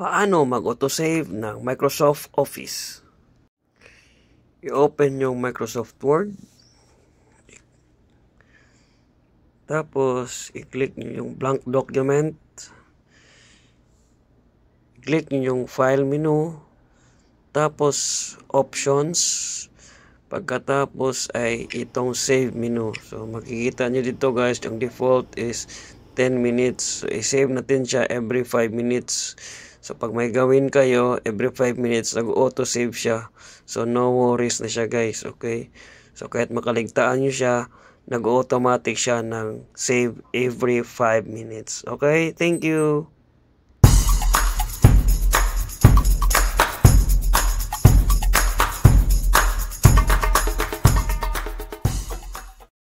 Paano mag-autosave ng Microsoft Office? I-open yung Microsoft Word. Tapos, i-click nyo yung blank document. Click nyo yung file menu. Tapos, options. Pagkatapos ay itong save menu. So, makikita nyo dito guys, yung default is 10 minutes. So, i-save natin siya every 5 minutes. So, pag may gawin kayo, every 5 minutes, nag-auto-save siya. So, no worries na siya guys. Okay? So, kahit makaligtaan nyo siya, nag-automatic siya ng save every 5 minutes. Okay? Thank you.